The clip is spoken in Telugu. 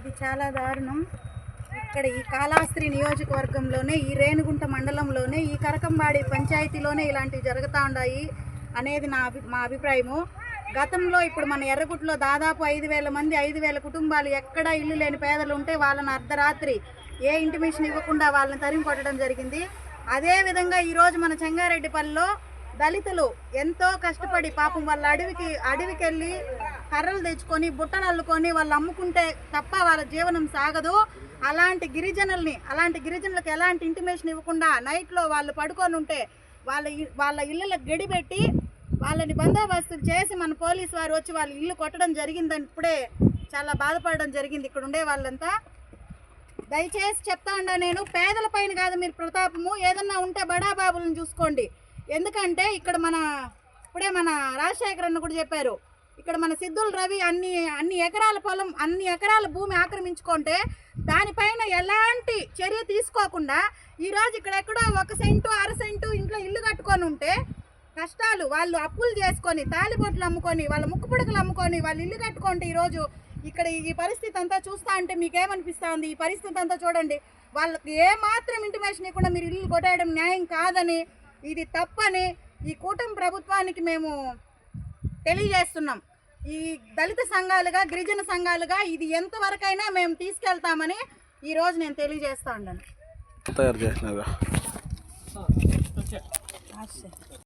ఇది చాలా దారుణం. ఇక్కడ ఈ కాళహస్త్రి నియోజకవర్గంలోనే, ఈ రేణిగుంట మండలంలోనే, ఈ కరకంబాడి పంచాయతీలోనే ఇలాంటివి జరుగుతూ ఉన్నాయి అనేది మా అభిప్రాయము. గతంలో ఇప్పుడు మన ఎర్రగుట్లో దాదాపు 5,000 మంది, 5,000 కుటుంబాలు ఎక్కడ ఇల్లు లేని పేదలు ఉంటే వాళ్ళని అర్ధరాత్రి ఏ ఇంటిమేషన్ ఇవ్వకుండా వాళ్ళని తరిమి కొట్టడం జరిగింది. అదేవిధంగా ఈరోజు మన చెంగారెడ్డిపల్లిలో దళితులు ఎంతో కష్టపడి పాపం వాళ్ళ అడవికి వెళ్ళి కర్రలు తెచ్చుకొని బుట్టలు అల్లుకొని వాళ్ళు అమ్ముకుంటే తప్ప వాళ్ళ జీవనం సాగదు. అలాంటి గిరిజనులకు ఎలాంటి ఇంటిమేషన్ ఇవ్వకుండా నైట్లో వాళ్ళు పడుకొని ఉంటే వాళ్ళ ఇళ్ళకి గడిపెట్టి వాళ్ళని బందోబస్తులు చేసి మన పోలీసు వారు వచ్చి వాళ్ళ ఇల్లు కొట్టడం జరిగిందని ఇప్పుడే చాలా బాధపడడం జరిగింది ఇక్కడ ఉండే వాళ్ళంతా. దయచేసి చెప్తా ఉన్నా, నేను పేదల పైన కాదు మీరు ప్రతాపము, ఏదన్నా ఉంటే బడాబాబులను చూసుకోండి. ఎందుకంటే ఇక్కడ ఇప్పుడే మన రాజశేఖర్ అన్న కూడా చెప్పారు, ఇక్కడ మన సిద్ధుల రవి అన్ని ఎకరాల పొలం, అన్ని ఎకరాల భూమి ఆక్రమించుకుంటే దానిపైన ఎలాంటి చర్య తీసుకోకుండా ఈరోజు ఇక్కడెక్కడో 1 సెంటు 1/2 సెంటు ఇంట్లో ఇల్లు కట్టుకొని ఉంటే కష్టాలు వాళ్ళు అప్పులు చేసుకొని తాలిబొట్లు అమ్ముకొని వాళ్ళ ముక్కు పుడకలు అమ్ముకొని వాళ్ళు ఇల్లు కట్టుకుంటే ఈరోజు ఇక్కడ ఈ పరిస్థితి అంతా చూస్తా అంటే మీకేమనిపిస్తూ ఉంది? ఈ పరిస్థితి అంతా చూడండి. వాళ్ళకి ఏమాత్రం ఇంటిమేషన్ ఇవ్వకుండా మీరు ఇల్లు కొట్టేయడం న్యాయం కాదని, ఇది తప్పని ఈ కూటమి ప్రభుత్వానికి మేము తెలియజేస్తున్నాం. ఈ దళిత సంఘాలుగా, గిరిజన సంఘాలుగా ఇది ఎంతవరకైనా మేము తీసుకెళ్తామని ఈరోజు నేను తెలియజేస్తా ఉన్నాను.